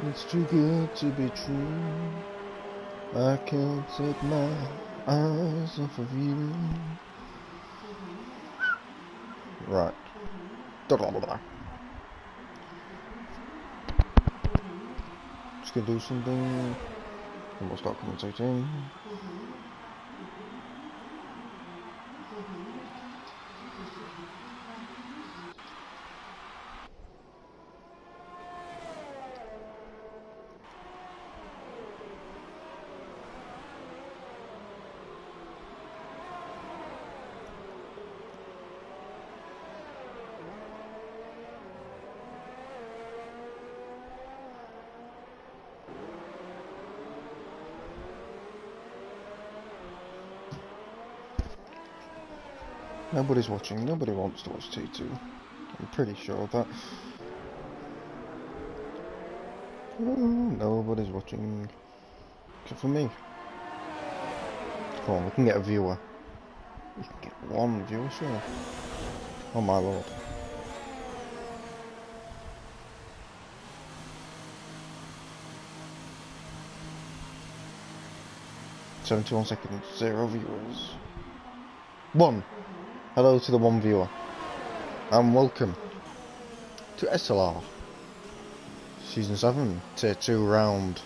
It's too good to be true. I can't take my eyes off of you. Right. Just gonna do something and we'll start commentating. Nobody's watching, nobody wants to watch T2. I'm pretty sure of that. Nobody's watching. Except for me. Come on, we can get a viewer. We can get one viewer, sure. Oh my lord. "71 seconds, 0 viewers. 1! Hello to the 1 viewer. And welcome to SLR Season 7, Tier 2, Round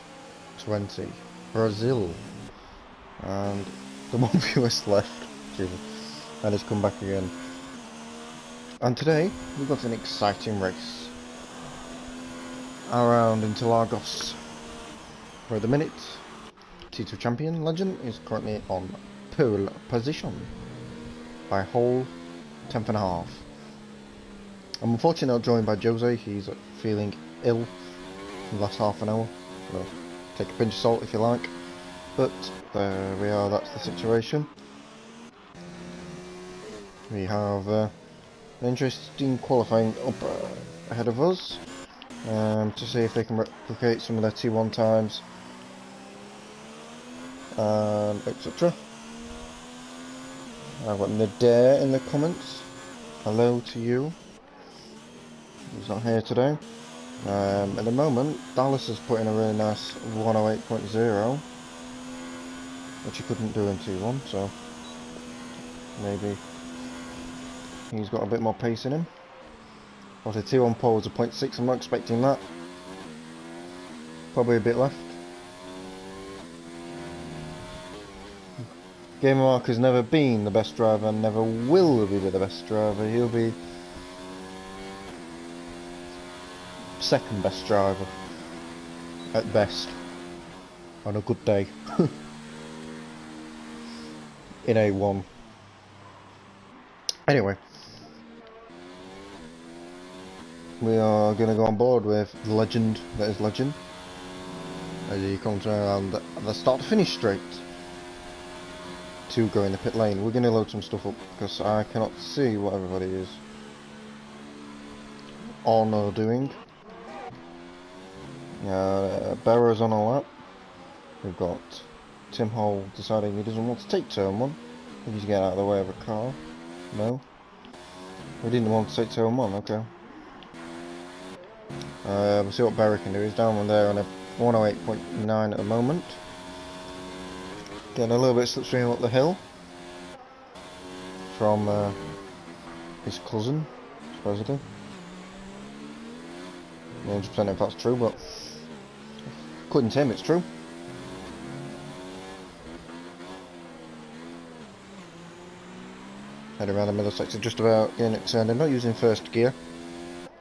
20, Brazil. And the 1 viewer's left, and he's come back again. And today, we've got an exciting race around Interlagos, where at the minute, T2 champion Legend is currently on pole position by whole 10th and a half. I'm unfortunately not joined by Jose. He's feeling ill in the last half an hour. Well, take a pinch of salt if you like, but there we are, that's the situation. We have an interesting qualifying up ahead of us to see if they can replicate some of their T1 times and etc. I've got Nader in the comments. Hello to you. He's not here today. At the moment, Dallas has put in a really nice 108.0, which he couldn't do in T1, so maybe he's got a bit more pace in him. But the T1 pole is a 0.6, I'm not expecting that. Probably a bit left. Gamer Mark has never been the best driver and never will be the best driver. He'll be second best driver at best on a good day in A1. Anyway, we are going to go on board with the legend that is Legend as he comes around the start to finish straight to go in the pit lane. We're going to load some stuff up because I cannot see what everybody is on or doing. Barrow's on a lap. We've got Tim Hole deciding he doesn't want to take turn 1. I think he's getting out of the way of a car. No. We didn't want to take turn 1, okay. We'll see what Barry can do. He's down there on a 108.9 at the moment. Getting a little bit slipstream up the hill from his cousin, supposedly. 100% if that's true, but according to him it's true. Head around the middle sector, just about getting it turned. I'm not using first gear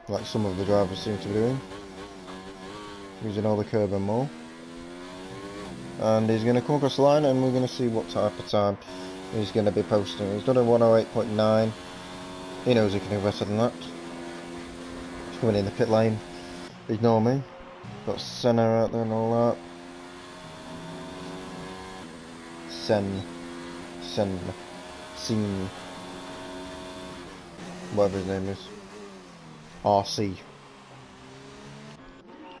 like some of the drivers seem to be doing. Using all the curb and more. And he's going to come across the line and we're going to see what type of time he's going to be posting. He's done a 108.9. He knows he can do better than that. He's coming in the pit lane. Ignore me. Got Senna out there and all that. Sen. Whatever his name is. RC.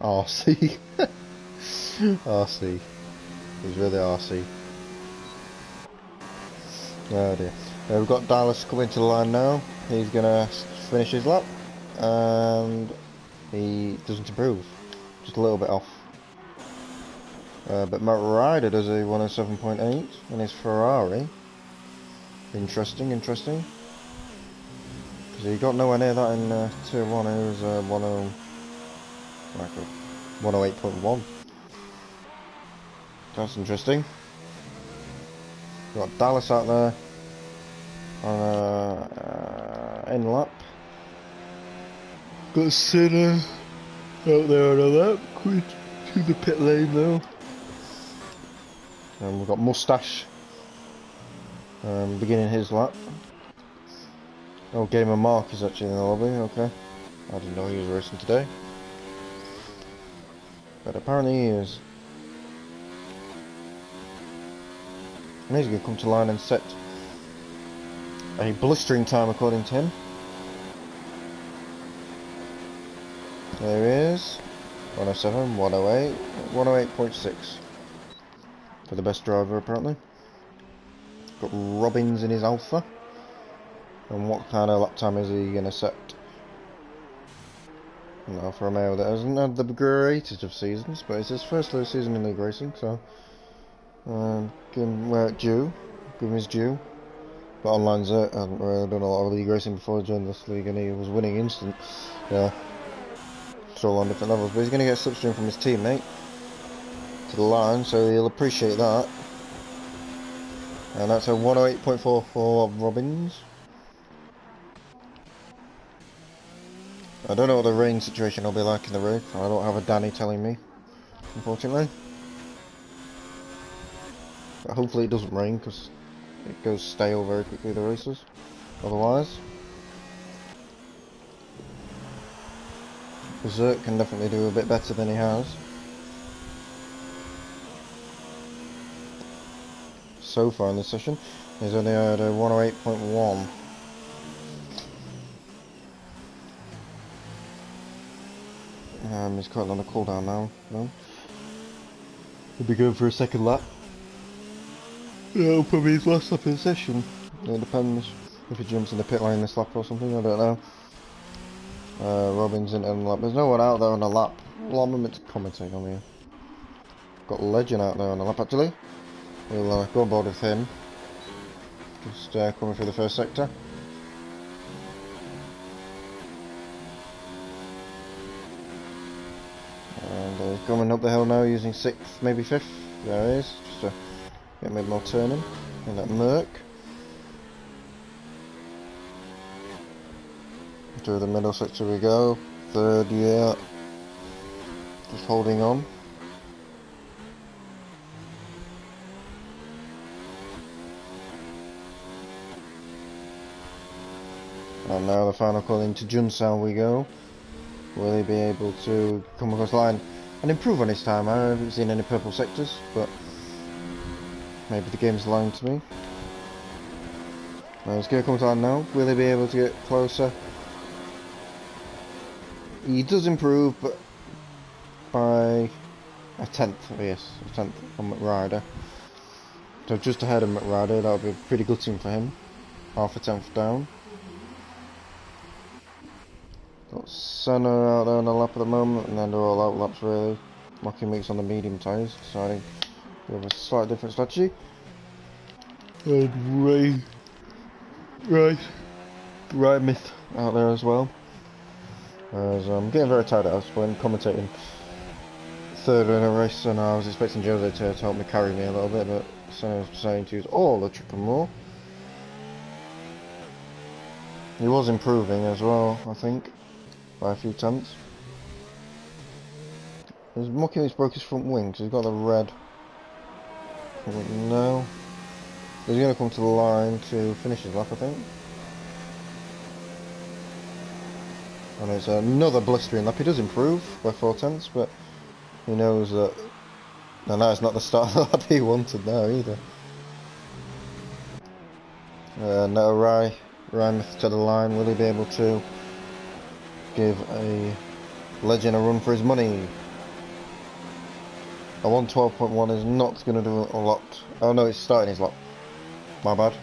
RC. He's really RC. Oh dear. We've got Dallas coming to the line now. He's gonna finish his lap. And he doesn't improve. just a little bit off. But Matt Ryder does a 107.8 in his Ferrari. Interesting. Because he got nowhere near that in Tier 1. It was 108.1. That's interesting. Got Dallas out there on in lap. Got Sinner out there on a lap. Quit to the pit lane though. And we've got Mustache beginning his lap. Oh, Gamer Mark is actually in the lobby. Okay, I didn't know he was racing today, but apparently he is. And he's going to come to line and set a blistering time according to him. There he is. 107, 108, 108.6 for the best driver apparently. Got Robbins in his Alpha. And what kind of lap time is he going to set? An Alfa Romeo that hasn't had the greatest of seasons, but it's his first low season in league racing, so give him where it's due. Give him his due. But online Zert hasn't really done a lot of league racing before he joined this league, and he was winning instant. Yeah, still on different levels, but he's going to get a slipstream from his teammate to the line, so he'll appreciate that. And that's a 108.4 for Robbins. I don't know what the rain situation will be like in the race. I don't have a Danny telling me, unfortunately. But hopefully it doesn't rain, because it goes stale very quickly, the races. Otherwise, Zert can definitely do a bit better than he has so far in this session. He's only had a 108.1. He's currently on a cooldown now. No, he'll be going for a second lap. Yeah, probably his last lap in the session. It depends if he jumps in the pit lane this lap or something. I don't know. Robbins in the lap. There's no one out there on a lap. Well, I'm meant to commentate on here. Got Legend out there on a lap actually. We'll go on board with him. Just coming through the first sector. And he's coming up the hill now using 6th, maybe 5th. There he is, just to get a bit more turning in that Merc. Through the middle sector we go. 3rd, yeah. Just holding on. And now the final call into Junsal we go. Will he be able to come across the line and improve on his time? I haven't seen any purple sectors, but maybe the game's lying to me. He's going to come to the line now. Will he be able to get closer? He does improve, but by a 10th, yes, a 10th on McRider. So just ahead of McRider, that would be pretty good thing for him. Half a 10th down. Got Senna out there on the lap at the moment, and then they're all out laps really. Mocking Meeks on the medium tyres, deciding we have a slightly different strategy. And Right Myth out there as well. As I'm getting very tired of this when commentating 3rd in a race, and I was expecting Jose to help me carry me a little bit, but Senna's deciding to use all the triple more. He was improving as well, I think, by a few tenths. He's Mucking he's broke his front wing, so he's got the red front wing now. He's going to come to the line to finish his lap, I think. And it's another blistering lap. He does improve by 4 tenths, but he knows that. No, it's not the start of the lap he wanted now either. Now Ryan to the line. Will he be able to give a Legend a run for his money? A 112.1 is not going to do a lot. Oh no, it's starting his lap. My bad.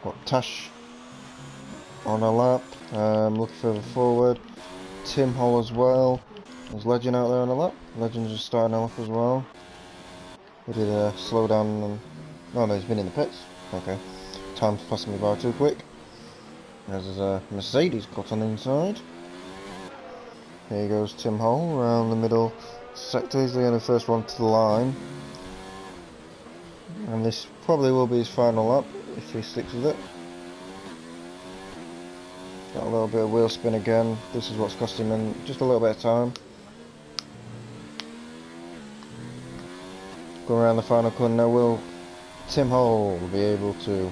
Got Tash on a lap. Looking further forward. Tim Hall as well. There's Legend out there on the lap. Legend's just starting a lap as well. He did a slow down and... Oh no, he's been in the pits. Okay. Time's passing me by too quick. There's a Mercedes got on the inside. Here goes Tim Hole around the middle sector. He's the only first one to the line. And this probably will be his final lap if he sticks with it. Got a little bit of wheel spin again. This is what's costing him just a little bit of time. Going around the final corner now. Will Tim Hole be able to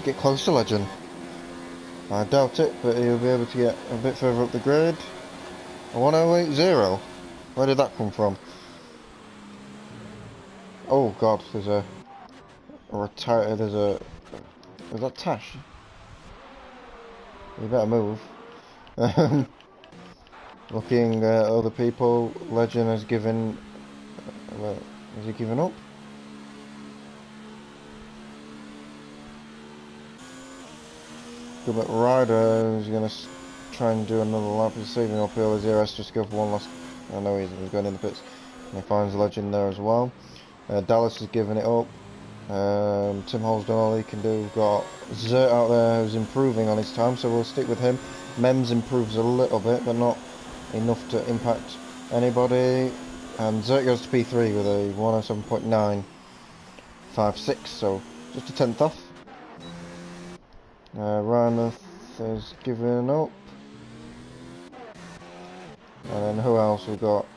get close to Legend? I doubt it, but he'll be able to get a bit further up the grid. A 1080. Where did that come from? Oh god, there's a retire. Is that Tash? You better move. Looking at other people, Legend has given. Has he given up? Good at Ryder is going to try and do another lap. He's saving uphill as ERS just go for one last. I know he's going in the pits. And he finds Legend there as well. Dallas has given it up. Tim Hole's done all he can do. We've got Zert out there who's improving on his time, so we'll stick with him. Mems improves a little bit, but not enough to impact anybody. And Zert goes to P3 with a 107.956, so just a tenth off. Rymouth is giving up. And then who else? We've got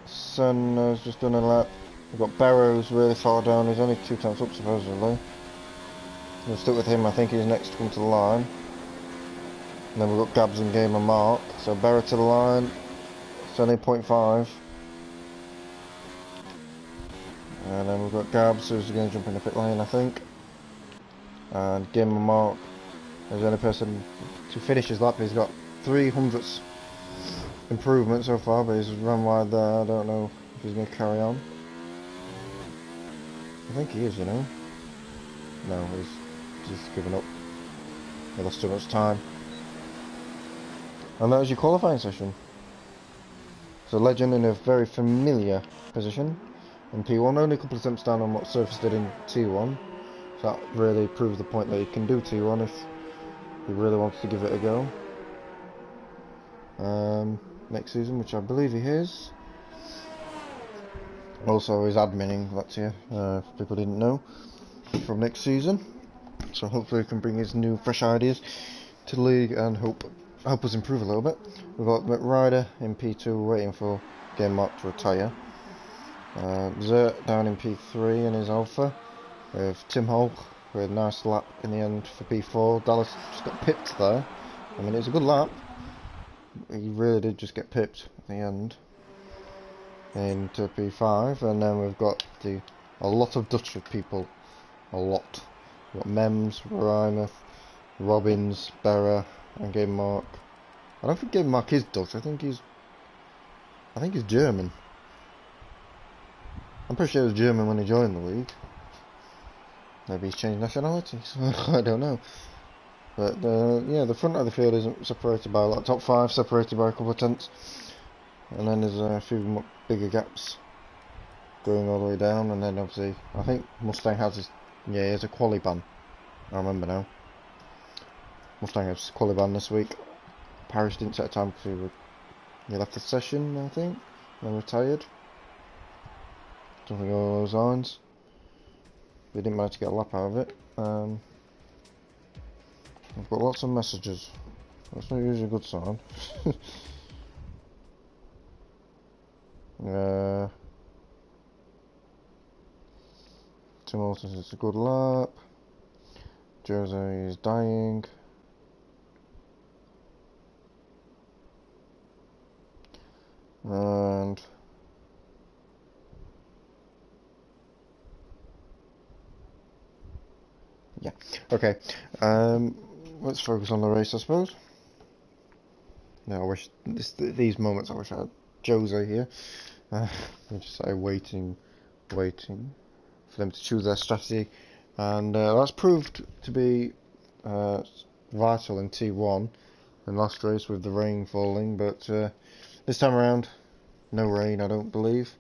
Sun has just done a lap. We've got Barrows really far down. He's only 2 tenths up supposedly. We'll stick with him. I think he's next to come to the line. And then we've got Gabs and Game and Mark. So Barrow to the line. It's only 0.5. And then we've got Gabs who's going to jump in the pit lane, I think. And Game and Mark is the only person to finish his lap. He's got 300ths improvement so far, but he's run wide there. I don't know if he's going to carry on. I think he is, you know. No, he's just given up. He lost too much time. And that was your qualifying session. So Legend in a very familiar position in P1, only a couple of attempts down on what Surface did in T1. So that really proves the point that he can do T1 if he really wants to give it a go. Next season, which I believe he is. Also, he's adminning Latvia, if people didn't know, from next season. So hopefully he can bring his new, fresh ideas to the league and help us improve a little bit. We've got McRider in P2 waiting for Game Mark to retire. Zert down in P3 in his Alpha. With Tim Hole with a nice lap in the end for P4. Dallas just got pipped there. I mean, it was a good lap. He really did just get pipped at the end into P5, and then we've got a lot of Dutch people. A lot. We've got Mems, Rymouth, Robbins, Berra, and Game Mark. I don't think Game Mark is Dutch. I think he's German. I'm pretty sure he was German when he joined the league. Maybe he's changed nationality, so I don't know. But yeah, the front of the field isn't separated by a lot. Top 5 separated by a couple of tenths. And then there's a few bigger gaps going all the way down. And then obviously, I think Mustang has his, yeah, he has a quali ban. I remember now. Mustang has a quali ban this week. Paris didn't set a time because he left the session, I think, and retired. Something along those lines. We didn't manage to get a lap out of it. I've got lots of messages. That's not usually a good sign. Tim Horton says it's a good lap. Jose is dying. And yeah, okay. Let's focus on the race, I suppose. Now, I wish these moments. I wish I had Jose here. I'm just waiting for them to choose their strategy, and that's proved to be vital in T1. in last race with the rain falling, but this time around, no rain, I don't believe.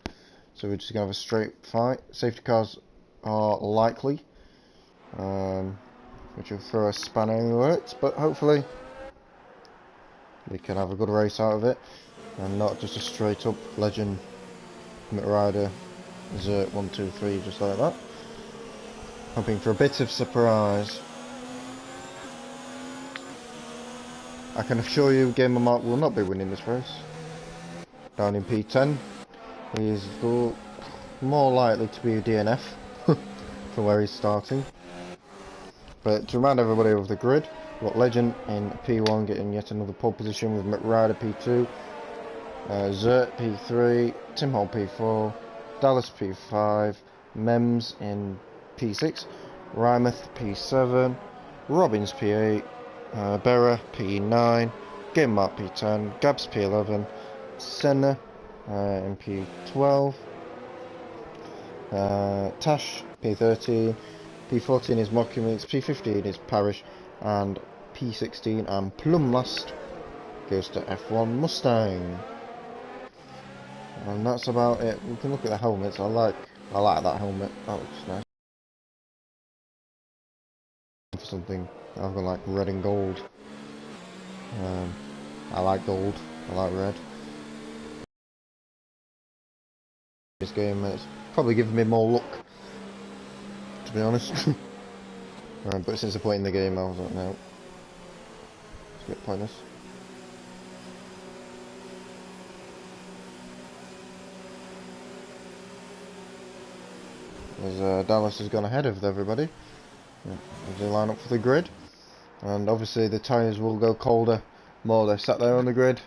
So we're just going to have a straight fight. Safety cars are likely, which will throw a spanner in the works, but hopefully we can have a good race out of it, and not just a straight up legend rider Zert 1, 2, 3 just like that. Hoping for a bit of surprise. I can assure you Gamer Mark will not be winning this race. Down in P10, he's more likely to be a DNF for where he's starting. But to remind everybody of the grid, we've got Legend in P1 getting yet another pole position with McRider P2, Zert P3, Tim Hall P4, Dallas P5, Mems in P6, Rymouth P7, Robbins P8, Berra P9, Game Mark P10, Gabs P11, Senna in P12, Tash P13, P14 is Mockumix, P15 is Parish, and P16 and Plum last goes to F1 Mustang. And that's about it. We can look at the helmets. I like that helmet. That looks nice. For something I've got like red and gold. I like gold. I like red. This game it's probably giving me more luck, to be honest. But since I put in the game, I was like, no, it's a bit pointless. As Dallas has gone ahead of everybody, as they line up for the grid, and obviously the tyres will go colder more they're sat there on the grid.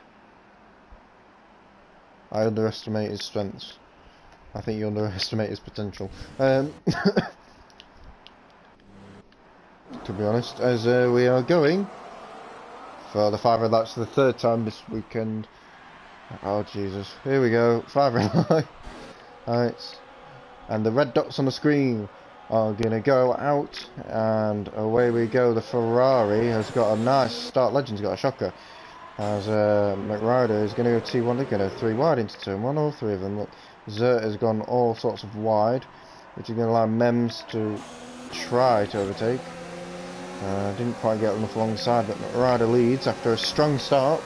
I underestimate his strengths. I think you underestimate his potential. To be honest, as we are going for the 5 red lights for the 3rd time this weekend. Oh Jesus, here we go, 5 red lights. And the red dots on the screen are going to go out, and away we go. The Ferrari has got a nice start. Legend's got a shocker. As McRider is going to go T1, they're going to 3 wide into turn 1, all 3 of them. Look, Zert has gone all sorts of wide, which is going to allow Mems to try to overtake. Didn't quite get enough alongside, but McRider leads after a strong start.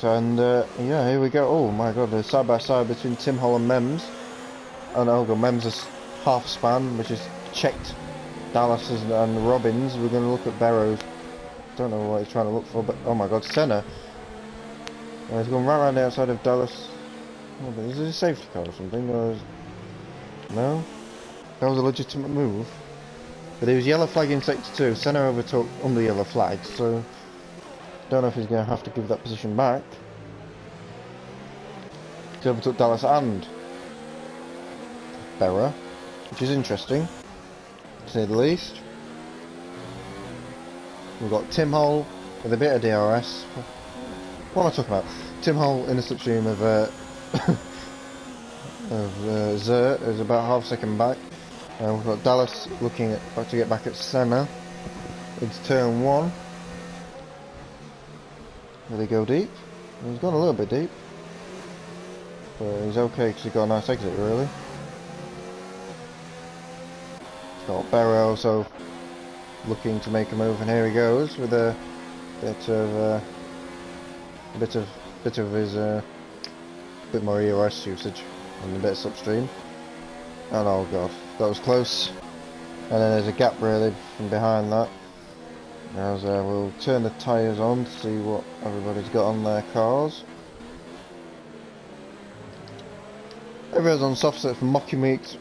And yeah, here we go. Oh my god, they're side by side between Tim Hall and Mems. And oh god, Mems is half span, which is checked Dallas and Robbins. We're going to look at Barrows. Don't know what he's trying to look for, but oh my god, Senna. He's gone right around the outside of Dallas. Oh, is it a safety car or something? Or is... No? That was a legitimate move. But he was yellow flag in sector 2. Senna overtook under yellow flag, so don't know if he's going to have to give that position back. He overtook Dallas and Berra, which is interesting, to say the least. We've got Tim Hall with a bit of DRS. What am I talking about? Tim Hall in the slipstream of Zert is about half a second back. We've got Dallas looking to get back at Senna. It's turn 1. Will he go deep? He's gone a little bit deep, but he's okay because he got a nice exit really. He's got Berra also looking to make a move, and here he goes with a bit of his bit more EOS usage and a bit of slipstream. And oh god, that was close. And then there's a gap really from behind that. As we'll turn the tyres on to see what everybody's got on their cars. Everyone's on soft set from Mockumix,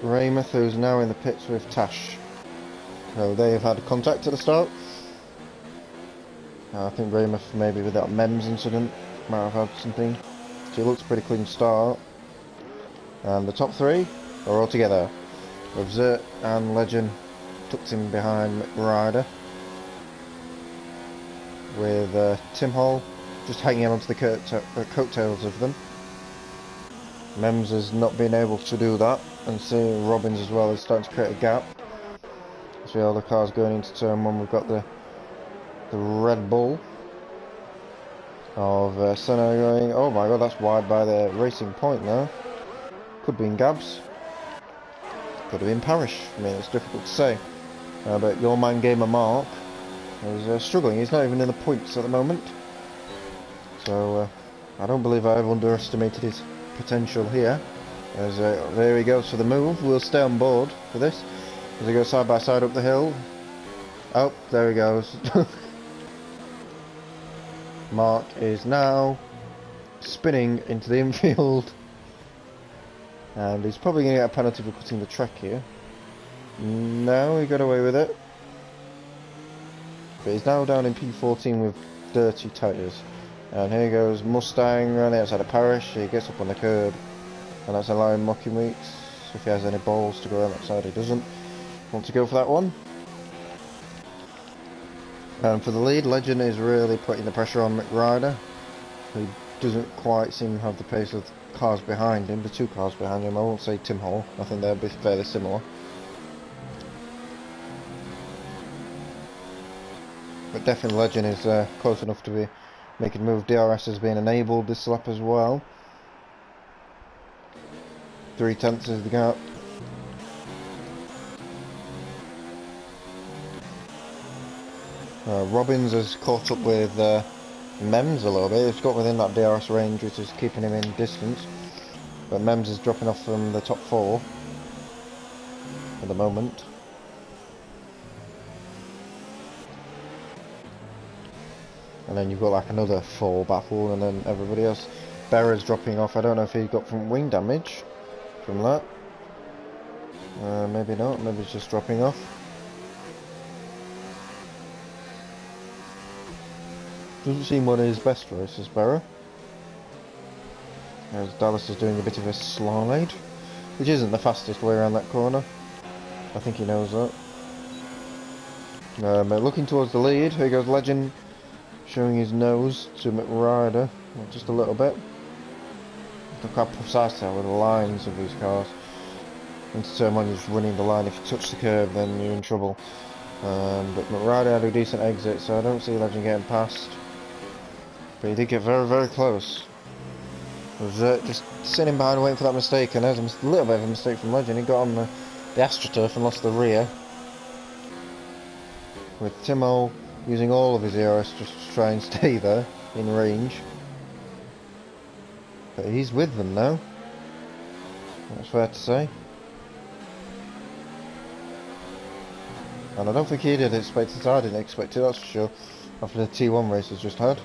Raymouth, who's now in the pits with Tash. So they have had contact at the start. I think Raymouth, maybe with that Mems incident, might have had something. So it looks a pretty clean start. And the top 3 are all together, with Zert and Legend tucked in behind McRider, with Tim Hall just hanging onto the coattails of them. Mems has not been able to do that, and seeing Robbins as well is starting to create a gap. See all the cars going into turn 1. We've got the the Red Bull of Senna going, oh my god, that's wide by the Racing Point now. Could be in Gabs. Could have been Parish. I mean, it's difficult to say. But your man Gamer Mark is struggling. He's not even in the points at the moment. So I don't believe I've underestimated his potential here. As there he goes for the move. We'll stay on board for this. As he goes side by side up the hill. Oh, there he goes. Mark is now spinning into the infield. And he's probably going to get a penalty for cutting the track here. No, he got away with it. But he's now down in P14 with dirty tyres. And here goes Mustang around the outside of Parish. He gets up on the curb. And that's allowing Mocking Weeks. If he has any balls to go around that side, he doesn't want to go for that one. And for the lead, Legend is really putting the pressure on McRider, who doesn't quite seem to have the pace of the cars behind him, the two cars behind him. I won't say Tim Hall, I think they'll be fairly similar. But definitely Legend is close enough to be making a move. DRS has been enabled this lap as well. 3/10 is the gap. Robbins has caught up with Mems a little bit. He's got within that DRS range, which is keeping him in distance. But Mems is dropping off from the top 4 at the moment. And then you've got like another 4 battle, and then everybody else. Berra's dropping off. I don't know if he got from wing damage from that. Maybe not. Maybe he's just dropping off. Doesn't seem one of his best races, Berra. As Dallas is doing a bit of a slide, which isn't the fastest way around that corner. I think he knows that. But looking towards the lead, here goes Legend, showing his nose to McRider, just a little bit. Look how precise they are with the lines of these cars. Into turn 1, you're just running the line. If you touch the curb, then you're in trouble. But McRider had a decent exit, so I don't see Legend getting past. But he did get very, very close. Was just sitting behind waiting for that mistake, and there's a little bit of a mistake from Legend. He got on the AstroTurf and lost the rear. With Timo using all of his ERS just to try and stay there in range. But he's with them now. That's fair to say. And I don't think he did expect it. I didn't expect it, that's for sure. After the T1 race he's just had.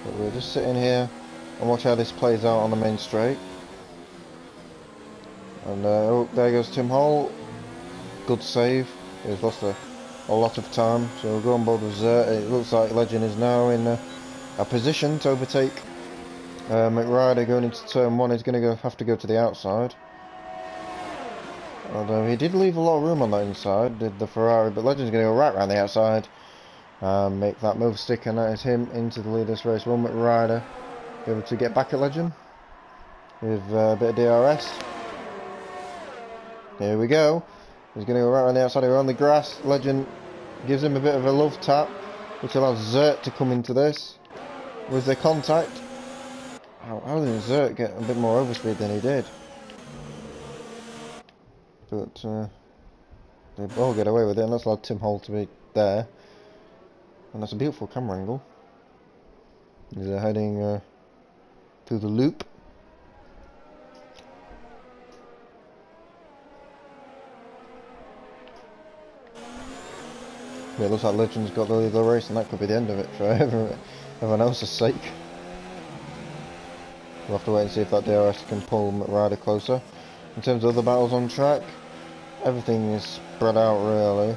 But we're just sitting here and watch how this plays out on the main straight. And oh, there goes Tim Hall. Good save. He's lost a lot of time, so we'll go on board with Zert. It looks like Legend is now in a position to overtake McRider going into turn 1. He's going to have to go to the outside. Although he did leave a lot of room on that inside, did the Ferrari, but Legend's going to go right round the outside and make that move stick, and that is him into the lead of this race. Will McRider be able to get back at Legend with a bit of DRS? Here we go. He's going to go right around the outside. We're on the grass. Legend gives him a bit of a love tap, which allows Zert to come into this. Was there contact? How did Zert get a bit more overspeed than he did? But they all get away with it, and that's allowed Tim Hall to be there. And that's a beautiful camera angle. He's heading through the loop. But it looks like Legend's got the lead of the race, and that could be the end of it for everyone else's sake. We'll have to wait and see if that DRS can pull McRider closer. In terms of other battles on track, everything is spread out really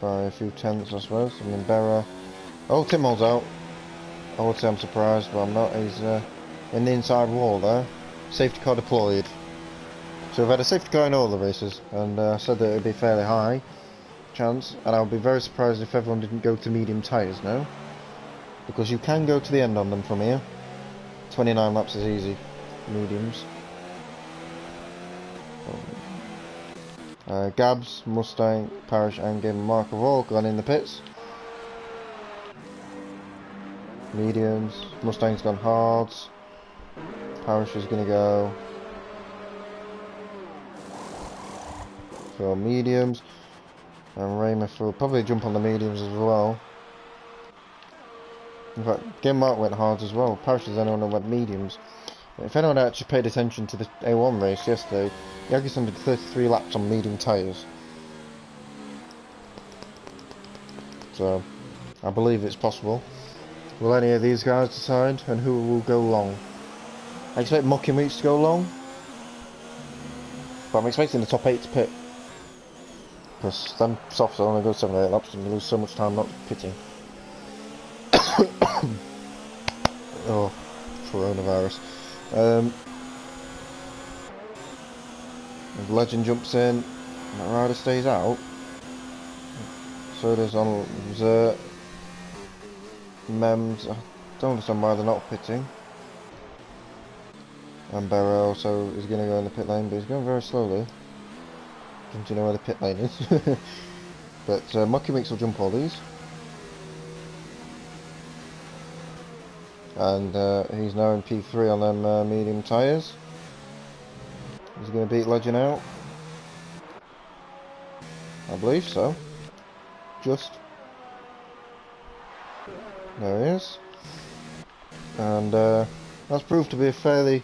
by a few tenths, I suppose. I mean, Berra. Oh, Tim Hall's out. I would say I'm surprised, but I'm not. He's in the inside wall there. Safety car deployed. So we've had a safety car in all the races, and I said that it would be fairly high chance, and I would be very surprised if everyone didn't go to medium tyres now, because you can go to the end on them from here. 29 laps is easy, mediums. Gabs, Mustang, Parish and Game Mark have all gone in the pits. Mediums, Mustang's gone hards. Parish is going to go for mediums. And Raymouth will probably jump on the mediums as well. In fact, Game Mark went hards as well. Parish is the only one who went mediums. If anyone actually paid attention to the A1 race yesterday, Yagerson did 33 laps on medium tyres. So, I believe it's possible. Will any of these guys decide and who will go long? I expect Mucky Meats to go long, but I'm expecting the top 8 to pit. Because them softs only go 7 or 8 laps and you lose so much time not pitting. Oh, coronavirus. If Legend jumps in, that rider stays out. So does on Zert. Mems, I don't understand why they're not pitting. And Barrow also is going to go in the pit lane, but he's going very slowly. Don't you know where the pit lane is? But Mucky Mix will jump all these. And he's now in P3 on them medium tyres. He's going to beat Legend out. I believe so. Just. There he is. And that's proved to be a fairly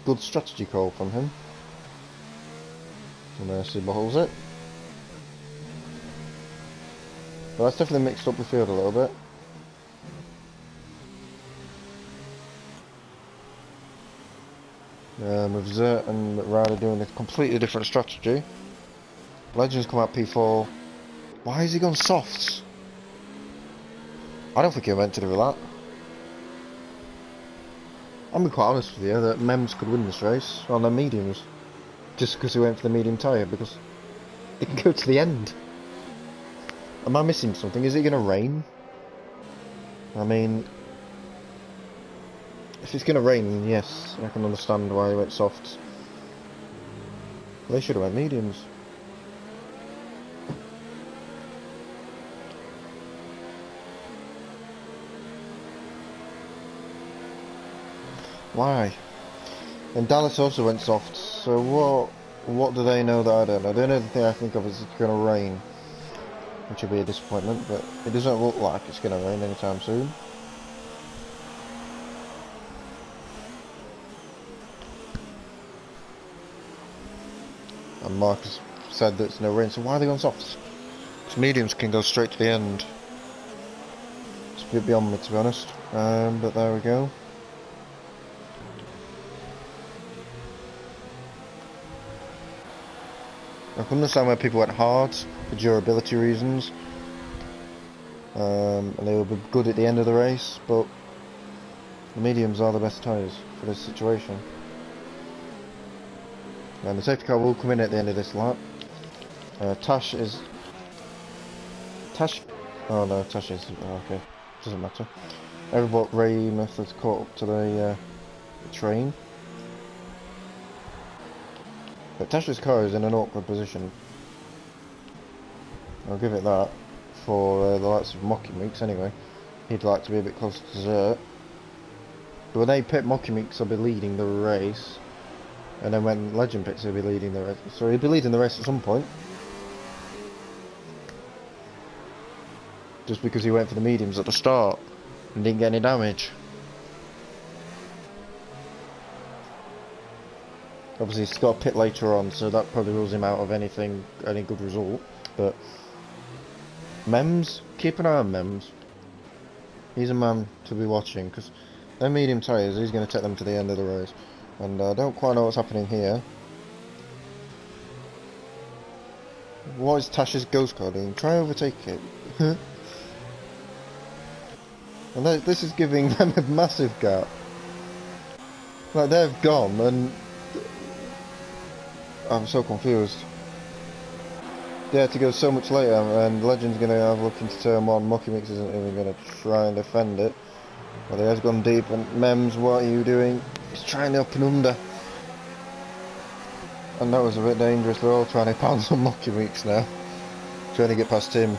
good strategy call from him. And Mercy bottles it. But that's definitely mixed up the field a little bit. With Zert and Ryder doing a completely different strategy. Legends come out P4. Why has he gone softs? I don't think he meant to do that. I'm being quite honest with you that Mems could win this race on their mediums. Just because he went for the medium tyre, because it can go to the end. Am I missing something? Is it going to rain? I mean, if it's going to rain, yes, I can understand why he went softs. They should have went mediums. Why? And Dallas also went soft, so what do they know that I don't know? The only thing I think of is it's going to rain, which will be a disappointment, but it doesn't look like it's going to rain anytime soon. And Marcus said that it's no rain, so why are they going softs? Because mediums can go straight to the end. It's a bit beyond me, to be honest, but there we go. I can understand why people went hard for durability reasons, and they will be good at the end of the race, but the mediums are the best tyres for this situation. And the safety car will come in at the end of this lap. Tash is... Tash... Oh no, Tash is... okay, doesn't matter. Everybody Raymouth has caught up to the train. But Tash's car is in an awkward position. I'll give it that. For the likes of Mocky Meeks anyway. He'd like to be a bit closer to Zert. But when they pit Mocky Meeks, he'll be leading the race. And then when Legend pits, he'll be leading the race. So he'll be leading the race at some point. Just because he went for the mediums at the start and didn't get any damage. Obviously he's got a pit later on, so that probably rules him out of any good result. But Mems, keep an eye on Mems. He's a man to be watching, because they're medium tyres, he's going to take them to the end of the race. And I don't quite know what's happening here. What is Tash's ghost car doing? Try overtake it. And this is giving them a massive gap. Like, they've gone, and I'm so confused. They had to go so much later, and Legend's going to have a look into turn 1. Mucky Mix isn't even going to try and defend it. Well, he has gone deep, and Mems, what are you doing? He's trying the up and under. And that was a bit dangerous. They're all trying to pounce on Mocky Weeks now. Trying to get past him.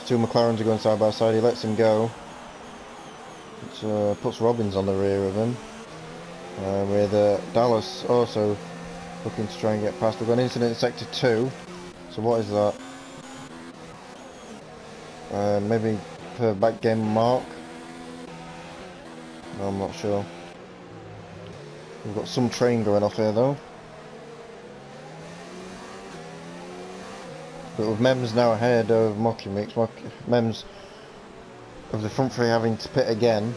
Two McLarens are going side by side. He lets him go. Which puts Robbins on the rear of him. With Dallas also looking to try and get past. We've got an incident in Sector 2. So what is that? Maybe per back game mark? No, I'm not sure. We've got some train going off here though. But with Mems now ahead of Mocky Mix, Mems of the front three having to pit again,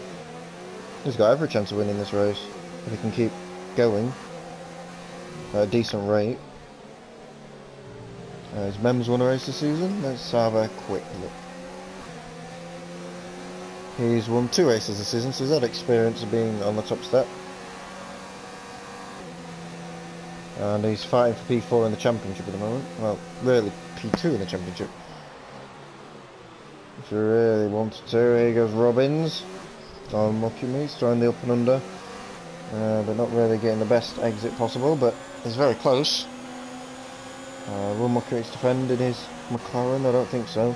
he's got every chance of winning this race if he can keep going at a decent rate. Has Mems won a race this season? Let's have a quick look. He's won 2 races this season, so he's had experience of being on the top step. And he's fighting for P4 in the championship at the moment. Well, really P2 in the championship. If you really wanted to, here goes Robbins on Mocky Meats, throwing the up and under. But not really getting the best exit possible, but he's very close. Will Mocky Meats defend in his McLaren? I don't think so.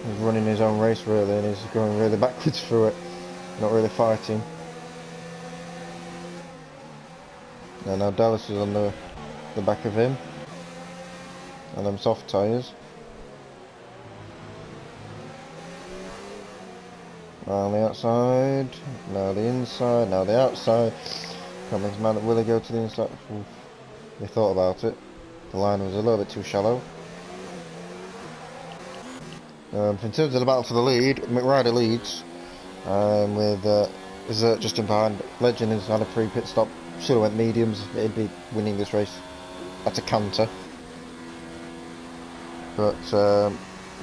He's running his own race really, and he's going really backwards through it. Not really fighting. And now Dallas is on the back of him. And them soft tyres. Now on the outside, now the inside, now the outside. Can't make his mind up. Will he go to the inside? Oof. They thought about it. The line was a little bit too shallow. In terms of the battle for the lead, McRider leads with Zert just in behind. Legend has had a pre-pit stop. Should have went mediums. He'd be winning this race at a canter. But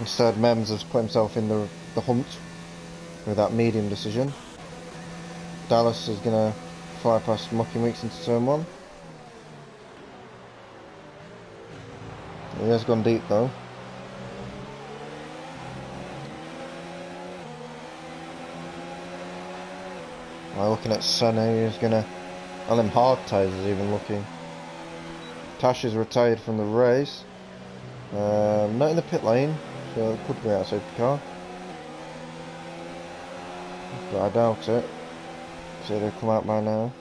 instead, Mems has put himself in the hunt with that medium decision. Dallas is going to fly past Mocky Weeks into turn 1. He has gone deep though. Looking at Senna, he's going to... On them hard tyres is even looking. Tash is retired from the race. Not in the pit lane, so it could be out of safety car. But I doubt it. So they'll come out by now.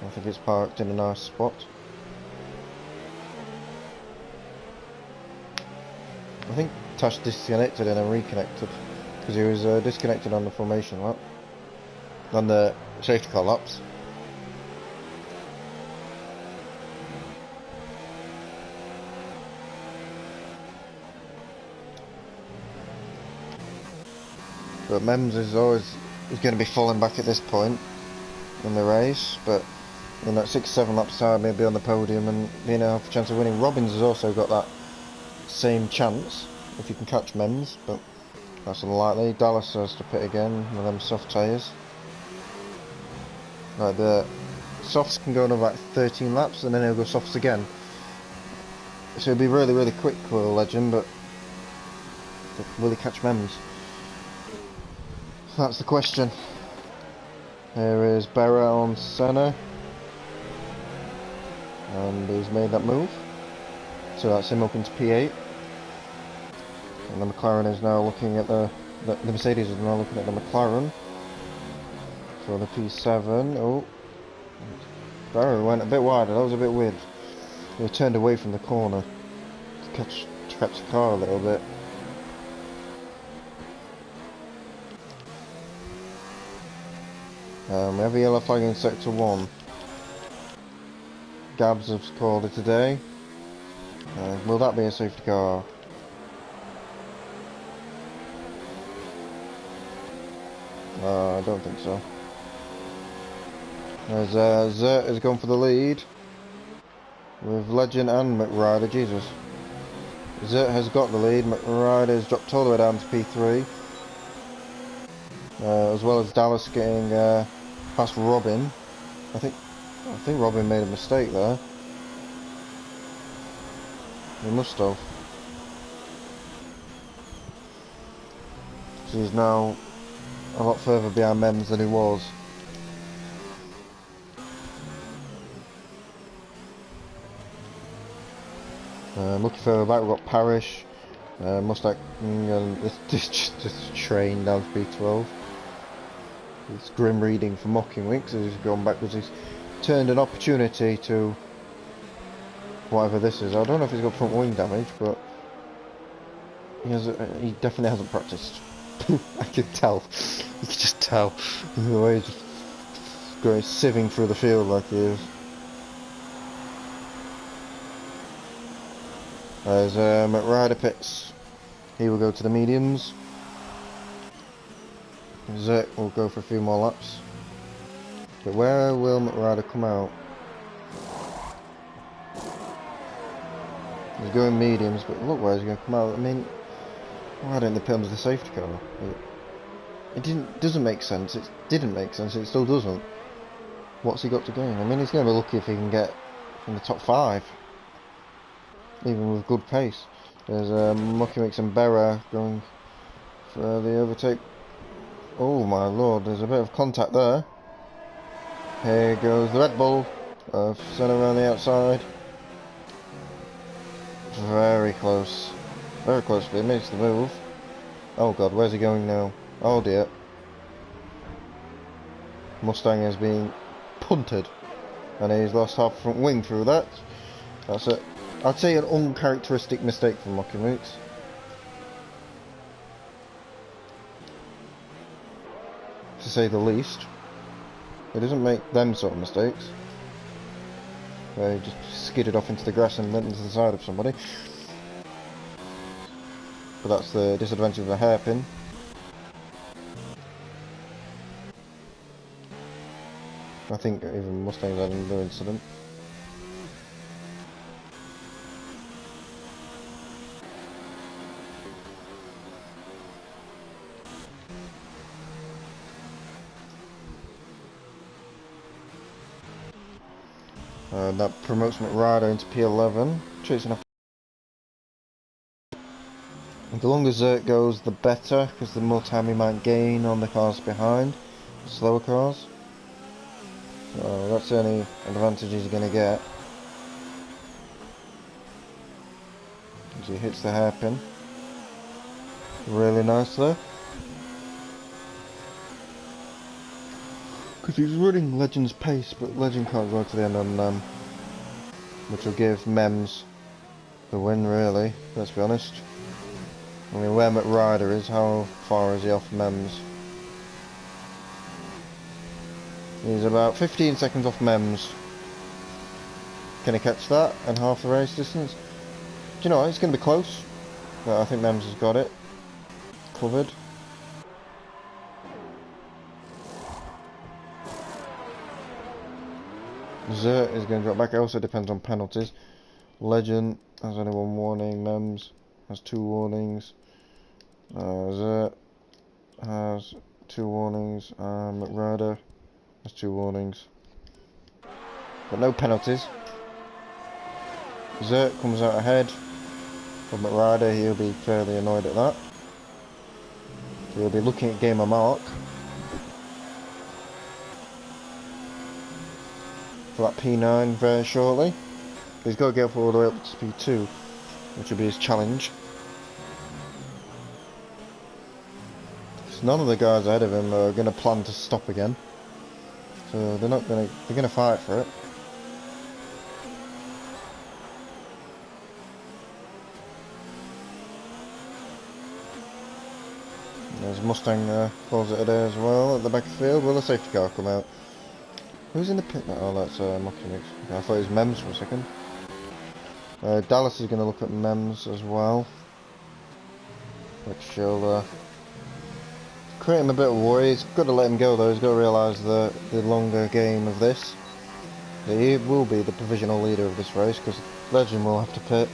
I think it's parked in a nice spot. I think Tash disconnected and then reconnected because he was disconnected on the formation lap, on the safety car laps. But Mems is going to be falling back at this point in the race, but in that 6-7 laps time, maybe on the podium and being a chance of winning. Robbins has also got that same chance if you can catch Mems, but that's unlikely. Dallas has to pit again with them soft tyres. Like the softs can go on about 13 laps and then he'll go softs again. So it'll be really, really quick with a Legend, but will he catch Mems? That's the question. Here is Berra on Senna. And he's made that move. So that's him up into P8. And the McLaren is now looking at the Mercedes is now looking at the McLaren. So the P7. Oh. Berra went a bit wider, that was a bit weird. He turned away from the corner to catch the car a little bit. We have a yellow flag in Sector 1. Gabs has called it today. Will that be a safety car? I don't think so. As Zert has gone for the lead with Legend and McRider. Jesus. Zert has got the lead. McRider has dropped all the way down to P3. As well as Dallas getting past Robin. I think Robin made a mistake there. He must have. he's now a lot further behind Mems than he was. Looking further back, we've got Parrish, Mustang, and this train down to B12. It's grim reading for Mocking Winks as he's gone backwards. He's turned an opportunity to whatever this is. I don't know if he's got front wing damage, but he definitely hasn't practiced. I can tell. You can just tell the way he's just going sieving through the field like he is. There's McRider pits. He will go to the mediums. Zerk will go for a few more laps. But where will McRider come out? He's going mediums, but look where he's going to come out. I mean, why didn't they put him as the safety car? It doesn't make sense. It didn't make sense. It still doesn't. What's he got to gain? I mean, he's going to be lucky if he can get in the top 5. Even with good pace. There's Mucky Mix and Berra going for the overtake. Oh my lord, there's a bit of contact there. Here goes the Red Bull. Sent around the outside. Very close. Very close, but he makes the move. Oh god, where's he going now? Oh dear. Mustang is being punted. And he's lost half front wing through that. That's it. I'd say an uncharacteristic mistake from Mucky Mix. To say the least. He doesn't make them sort of mistakes. Where he just skidded off into the grass and went into the side of somebody. But that's the disadvantage of a hairpin. I think even Mustangs had another incident. That promotes McRider into P11, chasing up. The longer Zerk goes, the better, because the more time he might gain on the cars behind, the slower cars. So that's the only advantage he's going to get. As he hits the hairpin. Really nice there. Because he's running Legend's pace, but Legend can't go to the end on them. Which will give Mems the win, really, let's be honest. I mean, where McRider is, how far is he off Mems? He's about 15 seconds off Mems. Can he catch that in half the race distance? Do you know what, it's going to be close. But I think Mems has got it covered. Zert is going to drop back. It also depends on penalties. Legend has only 1 warning. Mems has 2 warnings. Zert has 2 warnings. McRider has 2 warnings. But no penalties. Zert comes out ahead. For McRider, he'll be fairly annoyed at that. He'll be looking at gamer mark. For that P9 very shortly. He's got to get all the way up to P2, which will be his challenge. So none of the guys ahead of him are going to plan to stop again. So they're going to fight for it. There's Mustang calls it a day as well at the back of the field. Will the safety car come out? Who's in the pit now? Oh, that's Mucky Mix. I thought it was Mems for a second. Dallas is going to look at Mems as well. Which she'll create him a bit of worry. He's got to let him go though. He's got to realise the longer game of this. He will be the provisional leader of this race because Legend will have to pit.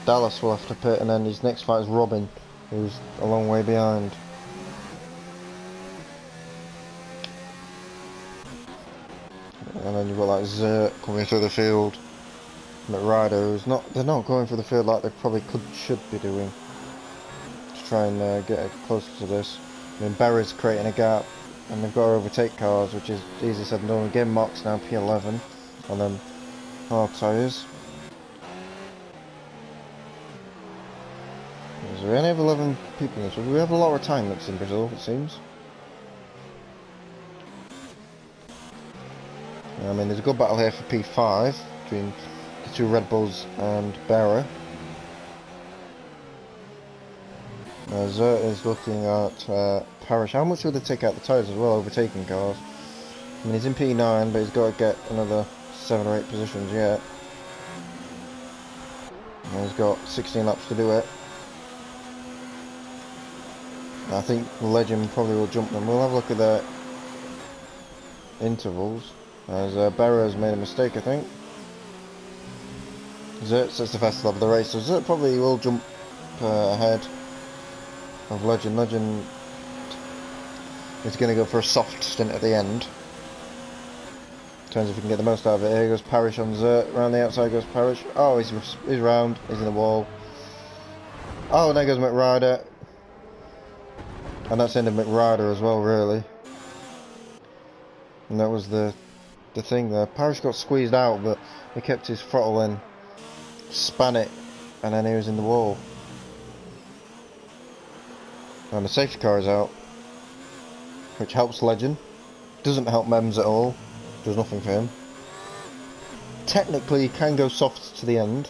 Dallas will have to pit, and then his next fight is Robin, who's a long way behind. And then you've got like Zert coming through the field. McRider, who's they're not going for the field like they probably should be doing. To try and get closer to this. I mean, Berra's creating a gap, and they've got to overtake cars, which is easy said than done. Again, Mark's now P11 on them hard tyres. So we only have 11 people in this. We have a lot of retirements in Brazil, it seems. I mean, there's a good battle here for P5 between the two Red Bulls and Berra. Zert is looking at Parrish. How much will they take out the tyres as well, overtaking cars? I mean, he's in P9, but he's got to get another 7 or 8 positions yet. And he's got 16 laps to do it. I think Legend probably will jump them. We'll have a look at their intervals. As Berra has made a mistake, I think. Zert sets the fastest lap of the race, so Zert probably will jump ahead of Legend. Legend is going to go for a soft stint at the end. Depends if we can get the most out of it. Here goes Parrish on Zert. Around the outside goes Parrish. Oh, he's round. He's in the wall. Oh, and there goes McRider. And that's the end of McRider as well, really. And that was the thing there. Parrish got squeezed out, but he kept his throttle in, span it, and then he was in the wall. And the safety car is out, which helps Legend. Doesn't help Mems at all. Does nothing for him. Technically, he can go soft to the end.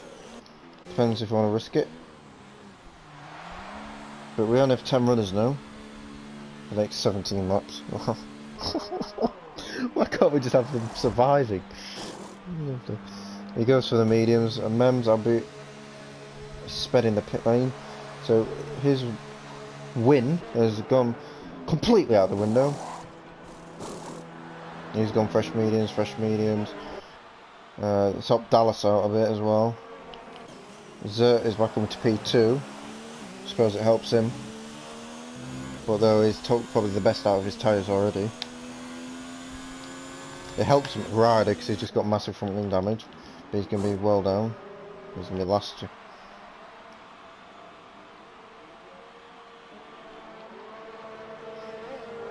Depends if you want to risk it. But we only have 10 runners now. For the next 17 laps. Why can't we just have them surviving? He goes for the mediums, and Mems, I'll be sped in the pit lane. So his win has gone completely out the window. He's gone fresh mediums. It's up Dallas out of it as well. Zert is back up to P2. Suppose it helps him. But though he's probably the best out of his tyres already. It helps him rider because he's just got massive front wing damage. But he's going to be well down. He's going to be last.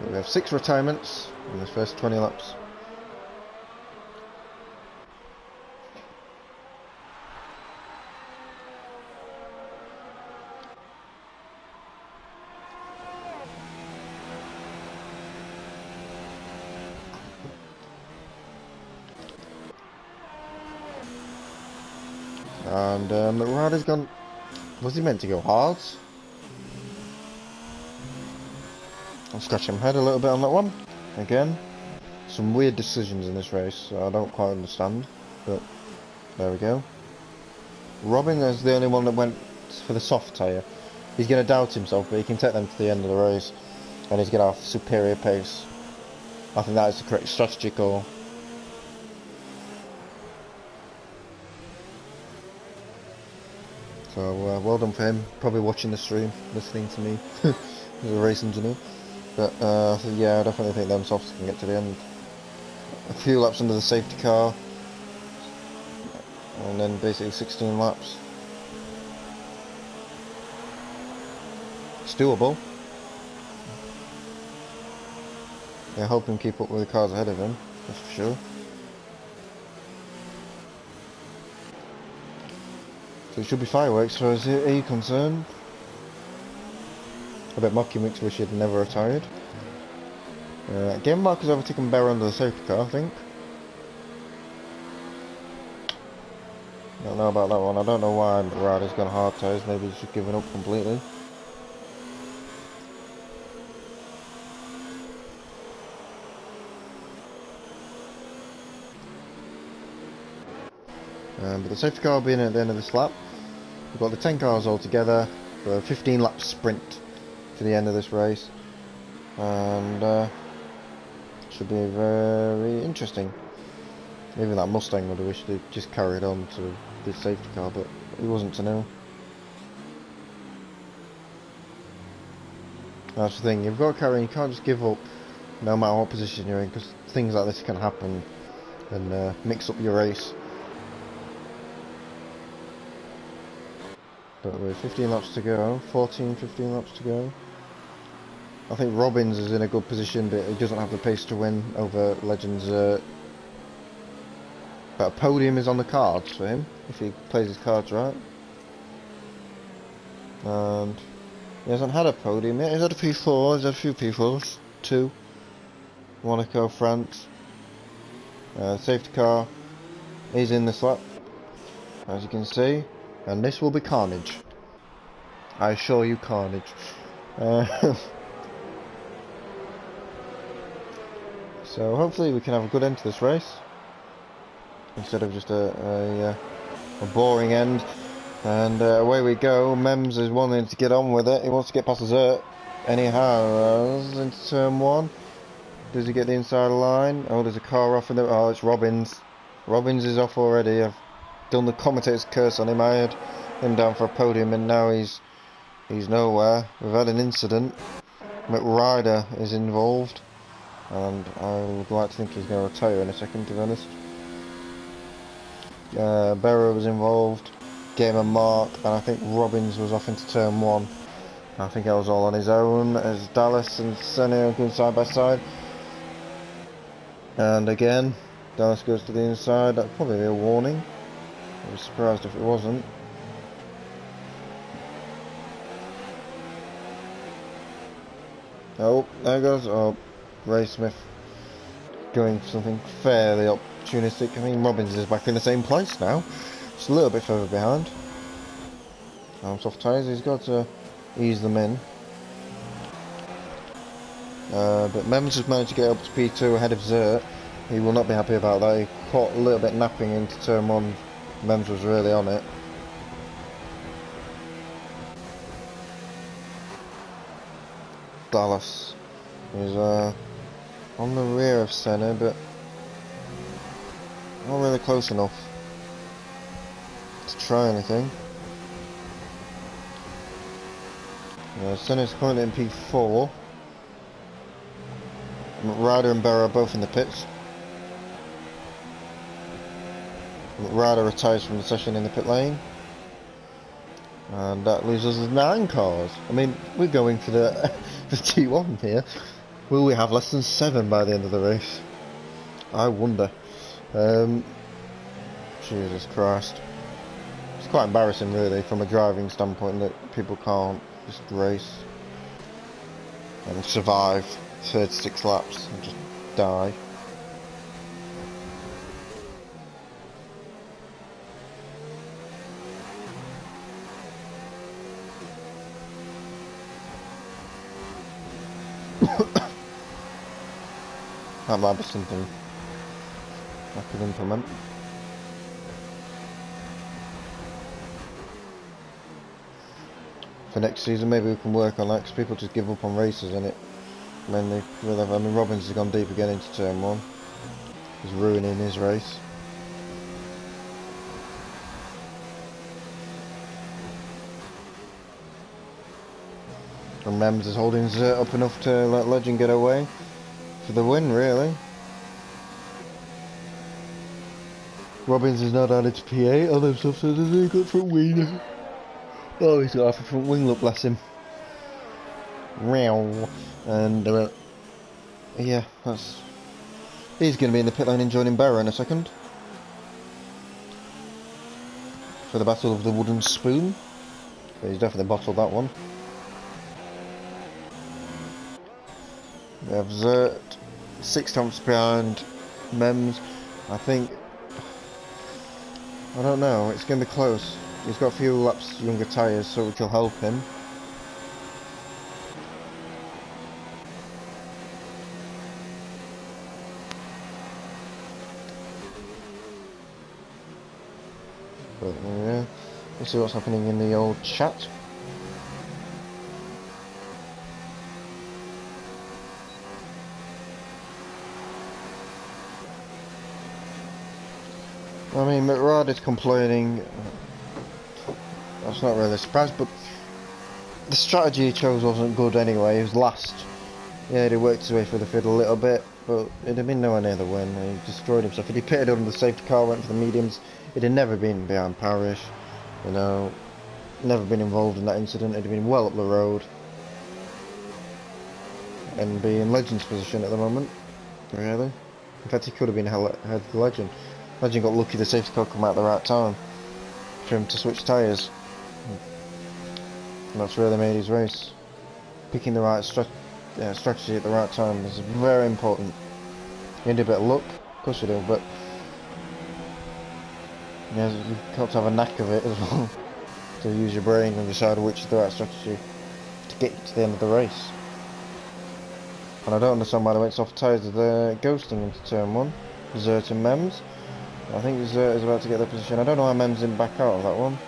We have 6 retirements in the first 20 laps. And McRider's gone. Was he meant to go hard? I'll scratch him head a little bit on that one. Again, some weird decisions in this race, so I don't quite understand. But there we go. Robin is the only one that went for the soft tyre. He's going to doubt himself, but he can take them to the end of the race, and he's going to have superior pace. I think that is the correct strategy call. So well done for him. Probably watching the stream, listening to me as a race engineer. But so yeah, I definitely think them softs can get to the end. A few laps under the safety car, and then basically 16 laps. It's doable. Yeah, help him keep up with the cars ahead of him, that's for sure. So it should be fireworks as far as are you concerned. I bet Mocky Mix wish he'd never retired. Game Mark has overtaken Berra under the safety car, I think. Don't know about that one. I don't know why Ryder's gone hard tyres. Maybe he's just given up completely. But the safety car will be in at the end of this lap. We've got the 10 cars all together for a 15 lap sprint to the end of this race, and should be very interesting. Even that Mustang would have wished they just carried on to the safety car, but it wasn't to know. That's the thing, you've got to carry, you can't just give up no matter what position you're in, because things like this can happen and mix up your race. But with 15 laps to go, 15 laps to go. I think Robbins is in a good position, but he doesn't have the pace to win over Legends. But a podium is on the cards for him, if he plays his cards right. And he hasn't had a podium yet. He's had a P4, he's had a few P4s. 2. Monaco, France. Safety car. He's in this lap, as you can see. And this will be carnage. I assure you, carnage. So hopefully we can have a good end to this race, instead of just a boring end. And away we go. Mems is wanting to get on with it. He wants to get past Zert. Anyhow, into turn 1. Does he get the inside line? Oh, there's a car off in the... Oh, it's Robbins. Robbins is off already. I've done the commentator's curse on him. I had him down for a podium, and now he's nowhere. We've had an incident. McRider is involved, and I would like to think he's going to retire in a second, to be honest. Berra was involved, gave him a mark, and I think Robbins was off into turn 1. I think that was all on his own, as Dallas and Senna are going side by side. And again, Dallas goes to the inside. That'd probably be a warning. I was surprised if it wasn't. Oh, there goes. Oh, Ray Smith going for something fairly opportunistic. I mean, Robbins is back in the same place now. Just a little bit further behind. Soft tyres, he's got to ease them in. But Mems has managed to get up to P2 ahead of Zert. He will not be happy about that. He caught a little bit napping into turn 1. Mems was really on it. Dallas is on the rear of Senna, but not really close enough to try anything. Senna's currently in P4. Ryder and Berra are both in the pits. Ryder retires from the session in the pit lane. And that leaves us with 9 cars. I mean, we're going for the T1 here. Will we have less than 7 by the end of the race? I wonder. Jesus Christ. It's quite embarrassing, really, from a driving standpoint, that people can't just race and survive 36 laps and just die. That might be something I could implement. For next season, maybe we can work on that, because people just give up on races, innit? Mainly, I mean, Robbins has gone deep again into turn 1. He's ruining his race. And Mems is holding Zert up enough to let Legend get away for the win, really. Robbins is now down into P8. All them stuff says he's got front wing. Oh, he's got half a front wing, look, bless him. And yeah, he's going to be in the pit lane and joining Berra in a second for the battle of the wooden spoon. But he's definitely bottled that one. We have Zert 6 tenths behind Mems. I think, I don't know, it's going to be close. He's got a few laps younger tyres, so which will help him. But yeah, let's see what's happening in the old chat. I mean, McRad is complaining. That's not really a surprise, but the strategy he chose wasn't good anyway. He was last. Yeah, he worked his way through the field a little bit, but it'd have been nowhere near the win. He destroyed himself. If he pitted under the safety car, went for the mediums, it'd have never been behind Parrish. You know, never been involved in that incident. It'd have been well up the road. and be in Legend's position at the moment. Really. In fact, he could have been ahead of Legend. Legend got lucky the safety car come out at the right time for him to switch tyres. And that's really made his race. Picking the right strategy at the right time is very important. You need a bit of luck, of course you do, but yeah, you've got to have a knack of it as well. To use your brain and decide which is the right strategy to get you to the end of the race. And I don't understand why they went soft tyres. They're ghosting into turn 1. Zert and Mems. I think Zert is about to get their position. I don't know why Mems didn't back out of that one.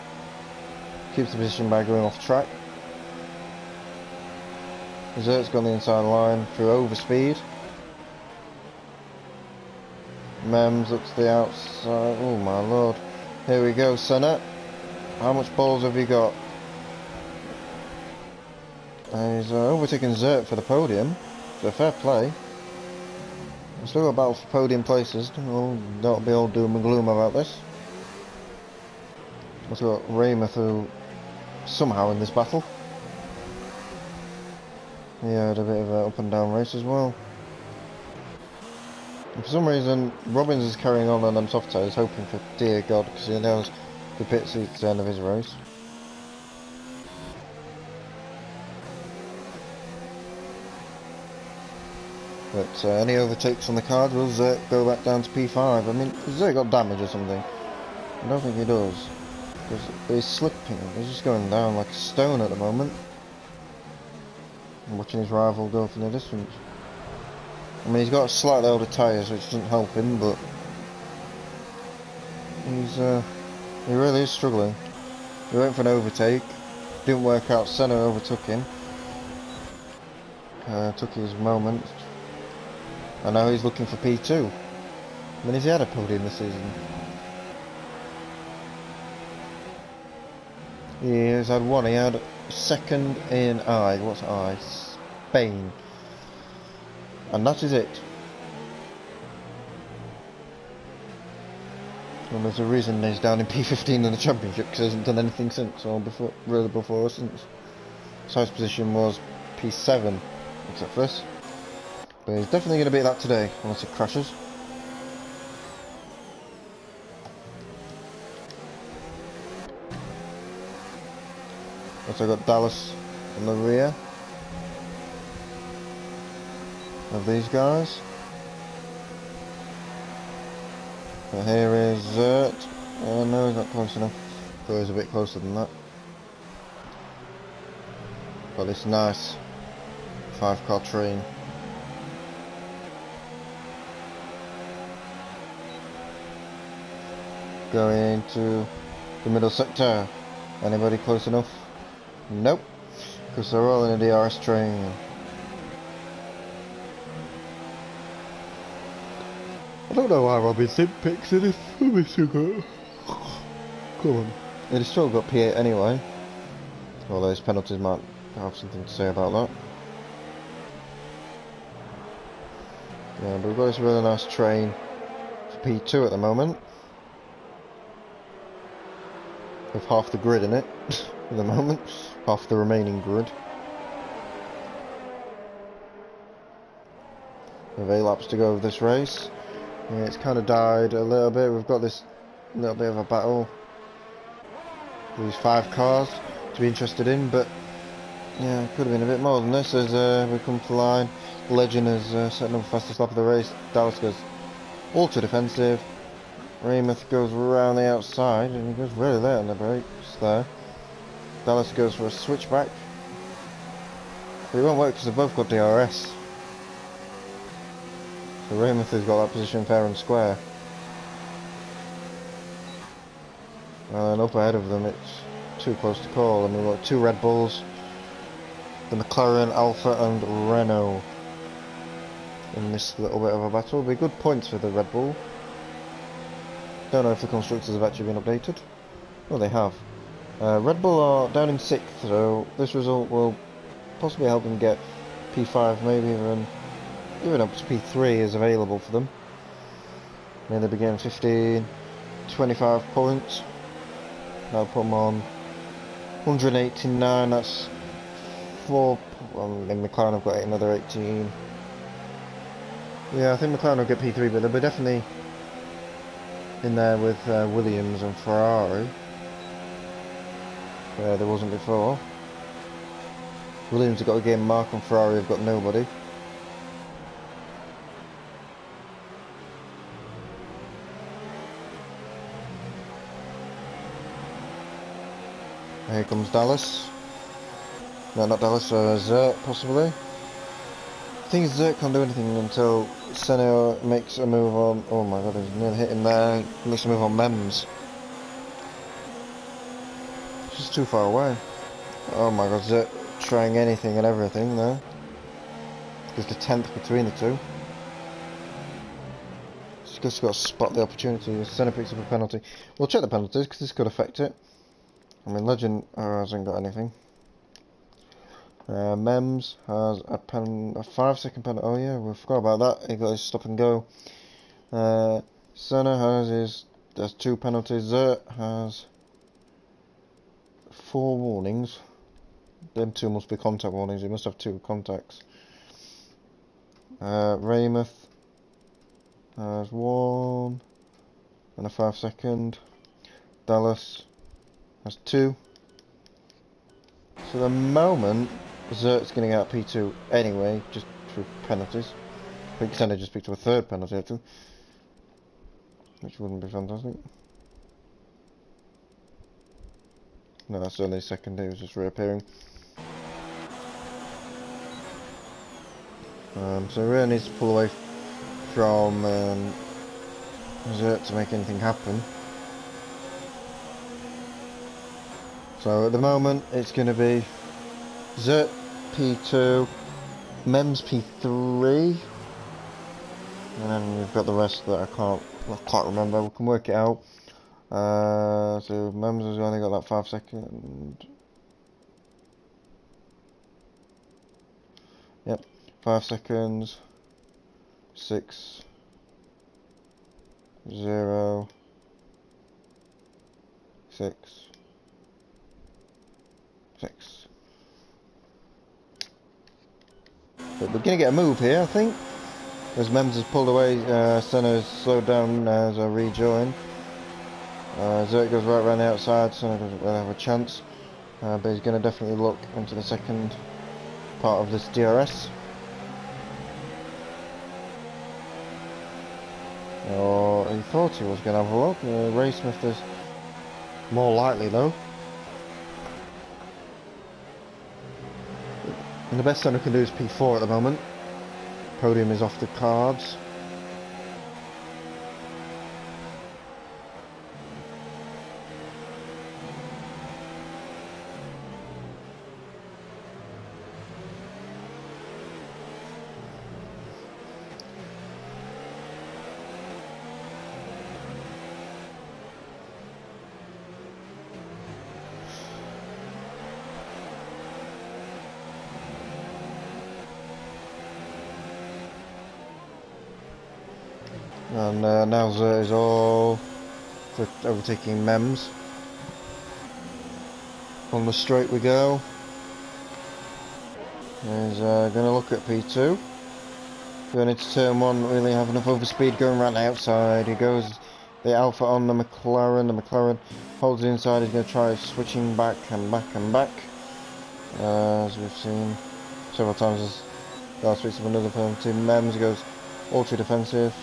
Keeps the position by going off track. Zert's gone the inside line through overspeed. Mems up to the outside. Oh my lord. Here we go, Senna. How much balls have you got? He's overtaking Zert for the podium. So fair play. We've still got a battle for podium places. Don't be all doom and gloom about this. We've got Raymond who somehow in this battle. He had a bit of an up and down race as well. And for some reason, Robbins is carrying on them soft tyres, hoping for dear God, because he knows the pit seat's the end of his race. But any overtakes on the card, will Zert go back down to P5? I mean, has Zert got damage or something? I don't think he does. Because he's slipping, he's just going down like a stone at the moment. I'm watching his rival go from the distance. I mean, he's got slightly older tyres, which doesn't help him, but he really is struggling. He went for an overtake, didn't work out, Senna overtook him. Took his moment. And now he's looking for P2. I mean, has he had a podium this season? He has had one. He had second in what's Spain. And that is it. And there's a reason he's down in P15 in the championship, because he hasn't done anything since, or before or since. So his position was P7, except for this. But he's definitely going to beat that today, unless it crashes. Also got Dallas in the rear of these guys. But here is Zert. No, he's not close enough. Thought he was a bit closer than that. Got this nice 5-car train. Going into the middle sector. Anybody close enough? Nope. Because they're all in a DRS train. I don't know why Robinson picks it if we still got. Come on. He's still got P8 anyway. Although his penalties might have something to say about that. Yeah, but we've got this really nice train for P2 at the moment. With half the grid in it at the moment. Half the remaining grid. We have 8 laps to go of this race. Yeah, it's kind of died a little bit. We've got this little bit of a battle. These 5 cars to be interested in, but yeah, it could have been a bit more than this as we come to the line. Legend is setting up the fastest lap of the race. Dallas goes ultra defensive. Raymond goes around the outside and he goes really late on the brakes there. Dallas goes for a switchback. But it won't work because they've both got DRS. So Raymond has got that position fair and square. And up ahead of them it's too close to call. And we've got 2 Red Bulls. The McLaren, Alpha and Renault. In this little bit of a battle. It'll be good points for the Red Bull. Don't know if the constructors have actually been updated. Oh, they have. Red Bull are down in 6th, so this result will possibly help them get P5, maybe even up to P3 is available for them. Maybe they'll be getting 15, 25 points. That'll put them on 189, that's 4 In McLaren I've got another 18. Yeah, I think McLaren will get P3, but they'll be definitely in there with Williams and Ferrari, where there wasn't before. Williams have got a game mark and Ferrari have got nobody. Here comes Dallas. No, not Dallas, Zert possibly. I think Zert can't do anything until Senna makes a move on. Oh my god, he's nearly hit him there. Makes a move on Mems. It's just too far away. Oh my god, Zert trying anything and everything there. There's the 10th between the two. Just got to spot the opportunity. Senna picks up a penalty. We'll check the penalties because this could affect it. I mean, Legend hasn't got anything. Mems has a 5-second penalty. Oh yeah, we forgot about that. He got his stop and go. Senna there's 2 penalties. Zert has 4 warnings. Them 2 must be contact warnings. He must have 2 contacts. Raymouth has 1 and a 5-second. Dallas has 2. So the moment Zert's going to get P2 anyway, just through penalties. I think Senna just picked up a 3rd penalty actually, which wouldn't be fantastic. No, that's only his 2nd. He was just reappearing. So he really needs to pull away from Zert to make anything happen. So at the moment it's going to be Zert P2, Mems P3, and then we've got the rest that I can't remember. We can work it out. So Mems has only got that 5-second. Yep, 5 seconds. 6, 0, 6, 6. But we're going to get a move here, I think. As Mems has pulled away, Senna has slowed down as I rejoin. Zert goes right around the outside, Senna doesn't really have a chance. But he's going to definitely look into the 2nd part of this DRS. Or he thought he was going to have a look. Ray Smith is more likely though. And the best Senna can do is P4 at the moment. Podium is off the cards. And now Zert is all for overtaking Mems. On the straight we go. He's going to look at P2. Going into turn 1, really have enough overspeed going around the outside. He goes the Alpha on the McLaren. The McLaren holds the inside. He's going to try switching back and back and back. As we've seen several times as last week's of another penalty. Mems goes ultra defensive.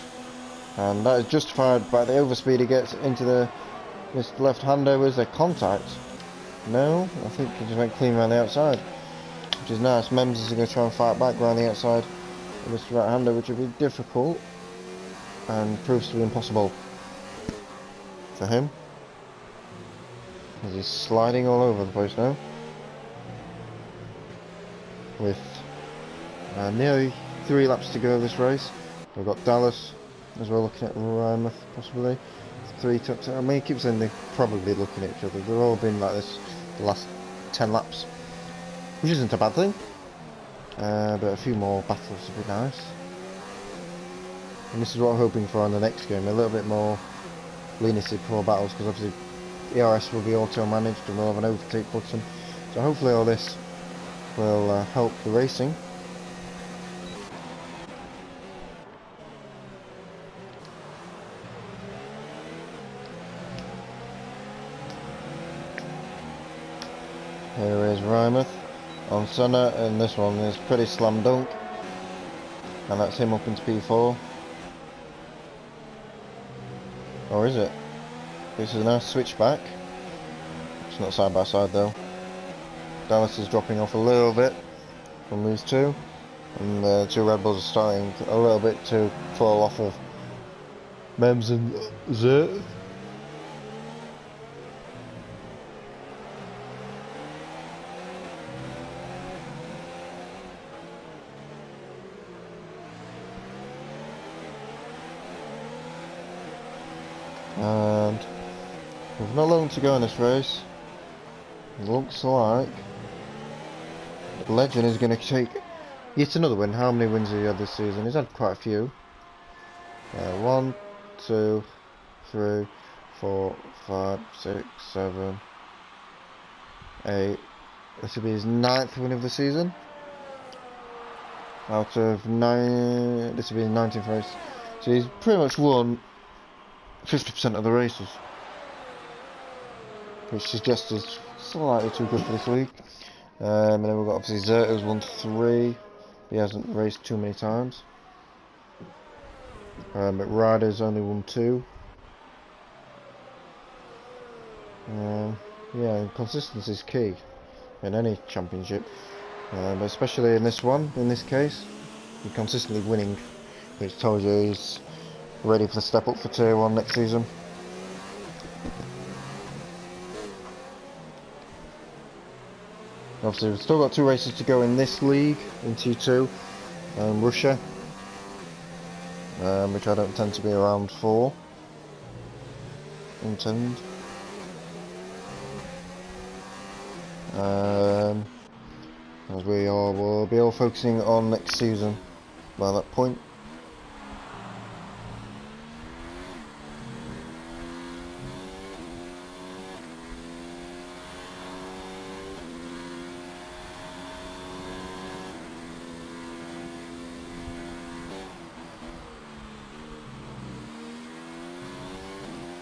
And that is justified by the overspeed he gets into this left-hander. Was there contact? No, I think he just went clean around the outside, which is nice. Mems is going to try and fight back around the outside with this right-hander, which will be difficult and proves to be impossible for him, as he's sliding all over the place now. With nearly 3 laps to go this race, we've got Dallas as well looking at Raymouth possibly. 3 tucks. I mean, he keeps saying they're probably looking at each other. They've all been like this the last 10 laps, which isn't a bad thing. But a few more battles would be nice. And this is what I'm hoping for in the next game, a little bit more leniency before battles, because obviously ERS will be auto-managed and we'll have an overtake button. So hopefully all this will help the racing. Here is Rymouth on Senna, and this one is pretty slam dunk, and that's him up into P4. Or is it? This is a nice switchback. It's not side by side though. Dallas is dropping off a little bit from these two, and the two Red Bulls are starting a little bit to fall off of Mems and Zert. And we've not long to go in this race. It looks like Legend is going to take yet another win. How many wins has he had this season? He's had quite a few. 1, 2, 3, 4, 5, 6, 7, 8. This will be his 9th win of the season. Out of 9, this will be his 19th race. So he's pretty much won 50% of the races, which suggests he's slightly too good for this league. And then we've got obviously Zert, who's won 3. He hasn't raced too many times. But Ryder's only won 2. Yeah, consistency is key in any championship, but especially in this one. In this case, he's consistently winning, which tells you he's ready for the step up for Tier 1 next season. Obviously we've still got 2 races to go in this league, in T2, Russia, which I don't tend to be around for. As we'll be all focusing on next season by that point.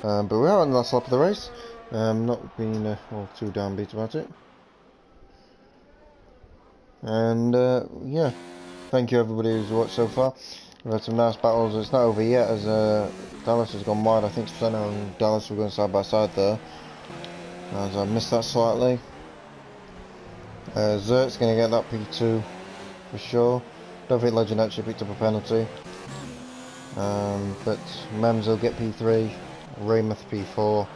But we are on the last lap of the race. Not being too downbeat about it. And yeah, thank you everybody who's watched so far. We've had some nice battles. It's not over yet, as Dallas has gone wide. I think Senna and Dallas were going side by side there, as I missed that slightly. Zert's going to get that P2 for sure. Don't think Legend actually picked up a penalty, but Mems will get P3, Raymouth P4,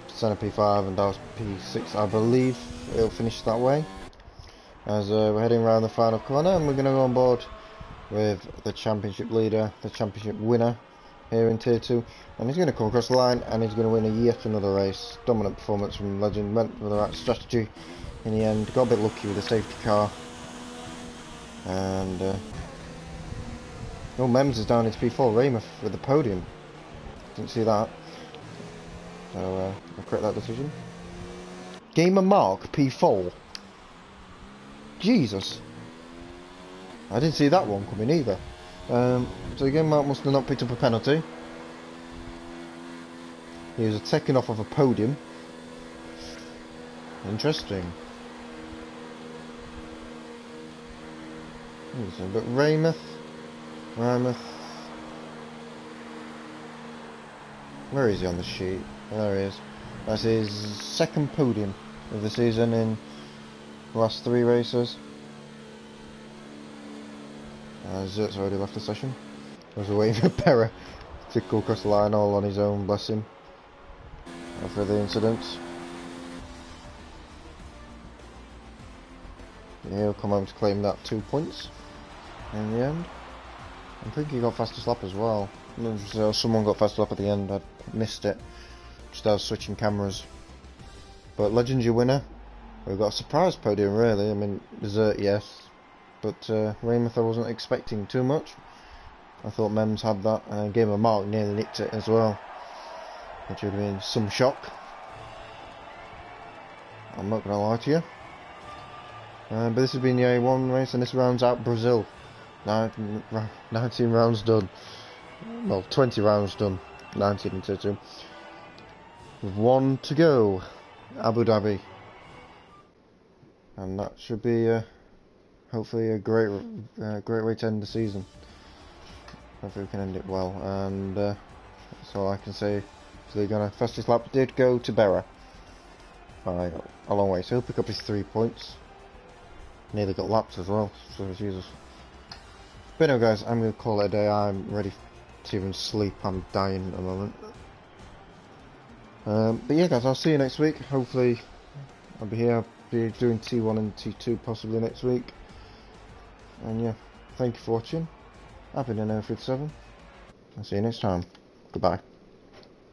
Senna P5 and Dallas P6. I believe it'll finish that way, as we're heading around the final corner, and we're going to go on board with the championship leader, the championship winner here in Tier 2, and he's going to come across the line and he's going to win yet another race. Dominant performance from Legend, went with the right strategy in the end, got a bit lucky with the safety car, and Mems is down into P4, Raymouth with the podium. Didn't see that, so I'll correct that decision. Gamer Mark P4. Jesus, I didn't see that one coming either. So again, Mark must have not picked up a penalty. He was taken off of a podium. Interesting. But Raymouth, where is he on the sheet? There he is. That's his 2nd podium of the season in the last 3 races. Zert's already left the session. I was waiting for Perra to go across the line all on his own, bless him, after the incident. Yeah, he'll come home to claim that 2 points in the end. I think he got fastest lap as well. Someone got fastest lap at the end, I missed it. Just I was switching cameras. But Legend's your winner. We've got a surprise podium really. I mean, Zert, yes. But Raymouth I wasn't expecting too much. I thought Mems had that, and Gamer Mark nearly nicked it as well, which would have been some shock. I'm not going to lie to you. But this has been the A1 race, and this rounds out Brazil. 19 rounds done. Well, 20 rounds done. 19 in total. With one to go. Abu Dhabi. And that should be hopefully a great way to end the season. Hopefully we can end it well. And that's all I can say. So they're gonna fastest lap did go to Berra by a long way. So he'll pick up his 3 points. Nearly got lapped as well. So Jesus. But anyway, guys, I'm gonna call it a day. I'm ready to even sleep. I'm dying at the moment. But yeah, guys, I'll see you next week. Hopefully, I'll be here. I'll be doing T1 and T2 possibly next week. And yeah, thank you for watching. I've been in 037. I'll see you next time. Goodbye.